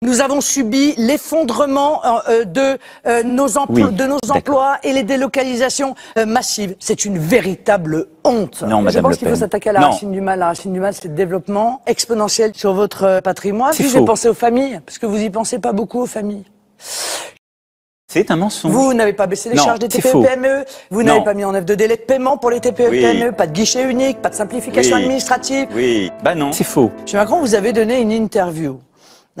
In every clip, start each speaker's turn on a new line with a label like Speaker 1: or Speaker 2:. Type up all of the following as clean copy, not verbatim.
Speaker 1: Nous avons subi l'effondrement de nos emplois et les délocalisations massives. C'est une véritable honte.
Speaker 2: Non,
Speaker 1: Je pense
Speaker 2: Le
Speaker 1: qu'il
Speaker 2: Pen.
Speaker 1: faut s'attaquer à la racine du mal. La racine du mal, c'est le développement exponentiel sur votre patrimoine.
Speaker 2: C'est
Speaker 1: Vous
Speaker 2: faux.
Speaker 1: avez pensé aux familles, parce que vous y pensez pas beaucoup aux familles.
Speaker 2: C'est un mensonge.
Speaker 1: Vous n'avez pas baissé les
Speaker 2: Non,
Speaker 1: charges des
Speaker 2: c'est faux.
Speaker 1: TPE-PME, vous
Speaker 2: Non.
Speaker 1: n'avez pas mis en œuvre de délai de paiement pour les TPE-PME, pas de guichet unique, pas de simplification
Speaker 2: Oui.
Speaker 1: administrative.
Speaker 2: Oui, bah non. C'est faux.
Speaker 1: Monsieur Macron, vous avez donné une interview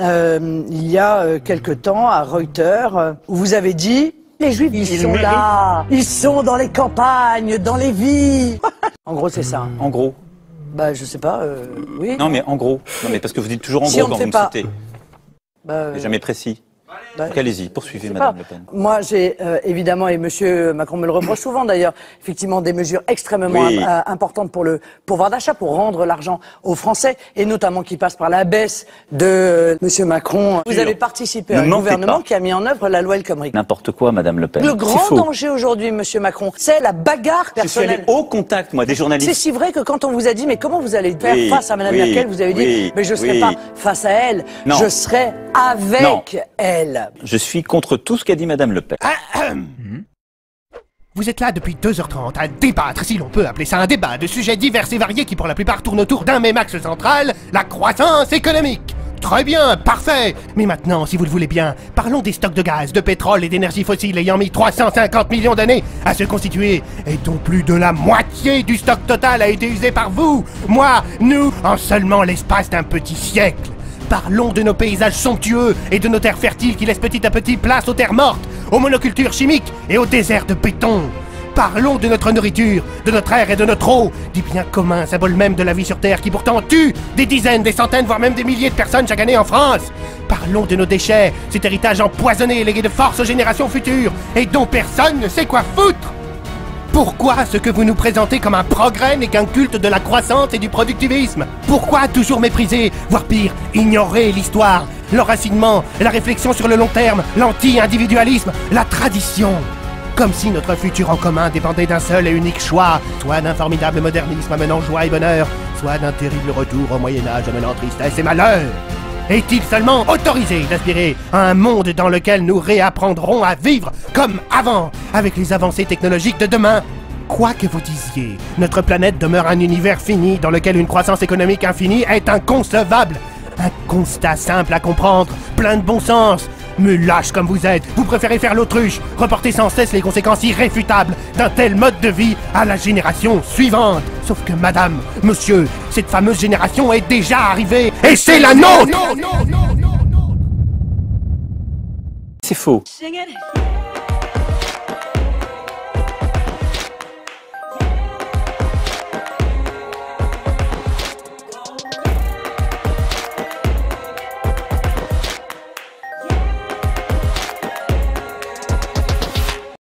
Speaker 1: il y a quelque temps à Reuters où vous avez dit les Juifs, ils sont là, ils sont dans les campagnes, dans les villes. En gros, c'est ça.
Speaker 2: En gros.
Speaker 1: Bah, je sais pas. Oui.
Speaker 2: Non, mais en gros. Non, mais parce que vous dites toujours en
Speaker 1: Si
Speaker 2: gros
Speaker 1: on ne
Speaker 2: quand
Speaker 1: fait
Speaker 2: vous me
Speaker 1: pas.
Speaker 2: citez.
Speaker 1: Bah,
Speaker 2: Jamais précis.
Speaker 1: bah,
Speaker 2: Donc allez-y, poursuivez,
Speaker 1: je sais
Speaker 2: Madame
Speaker 1: pas.
Speaker 2: Le Pen.
Speaker 1: Moi, j'ai évidemment, et Monsieur Macron me le reproche souvent d'ailleurs, effectivement des mesures extrêmement
Speaker 2: Oui.
Speaker 1: importantes pour le pouvoir d'achat, pour rendre l'argent aux Français, et notamment qui passe par la baisse de Monsieur Macron. Vous avez participé à un gouvernement qui a mis en œuvre la loi El Khomri.
Speaker 2: N'importe quoi, Madame Le Pen.
Speaker 1: Le
Speaker 2: C'est
Speaker 1: grand
Speaker 2: faux.
Speaker 1: danger aujourd'hui, Monsieur Macron, c'est la bagarre
Speaker 2: Je suis allé
Speaker 1: personnelle.
Speaker 2: au contact, moi, des
Speaker 1: C'est
Speaker 2: journalistes.
Speaker 1: si vrai que quand on vous a dit, mais comment vous allez faire
Speaker 2: Oui,
Speaker 1: face à Madame
Speaker 2: oui,
Speaker 1: Merkel, vous avez dit,
Speaker 2: oui,
Speaker 1: mais je ne serai
Speaker 2: oui.
Speaker 1: pas face à elle,
Speaker 2: Non.
Speaker 1: je serai avec
Speaker 2: Non.
Speaker 1: elle.
Speaker 2: Je suis contre tout ce qu'a dit Madame Le Pen.
Speaker 3: Vous êtes là depuis 2h30 à débattre, si l'on peut appeler ça un débat, de sujets divers et variés qui pour la plupart tournent autour d'un même axe central, la croissance économique. Très bien, parfait. Mais maintenant, si vous le voulez bien, parlons des stocks de gaz, de pétrole et d'énergie fossile ayant mis 350 millions d'années à se constituer, et dont plus de la moitié du stock total a été usé par vous, moi, nous, en seulement l'espace d'un petit siècle. Parlons de nos paysages somptueux et de nos terres fertiles qui laissent petit à petit place aux terres mortes, aux monocultures chimiques et aux déserts de béton. Parlons de notre nourriture, de notre air et de notre eau, du bien commun, symbole même de la vie sur Terre qui pourtant tue des dizaines, des centaines, voire même des milliers de personnes chaque année en France. Parlons de nos déchets, cet héritage empoisonné légué de force aux générations futures et dont personne ne sait quoi foutre. Pourquoi ce que vous nous présentez comme un progrès n'est qu'un culte de la croissance et du productivisme? Pourquoi toujours mépriser, voire pire, ignorer l'histoire, l'enracinement, la réflexion sur le long terme, l'anti-individualisme, la tradition? Comme si notre futur en commun dépendait d'un seul et unique choix, soit d'un formidable modernisme amenant joie et bonheur, soit d'un terrible retour au Moyen-Âge amenant tristesse et malheur. Est-il seulement autorisé d'aspirer à un monde dans lequel nous réapprendrons à vivre comme avant, avec les avancées technologiques de demain? Quoi que vous disiez, notre planète demeure un univers fini dans lequel une croissance économique infinie est inconcevable. Un constat simple à comprendre, plein de bon sens. Mais lâche comme vous êtes, vous préférez faire l'autruche, reporter sans cesse les conséquences irréfutables d'un tel mode de vie à la génération suivante. Sauf que madame, monsieur, cette fameuse génération est déjà arrivée, et c'est la nôtre!
Speaker 2: C'est faux.
Speaker 4: Sing it.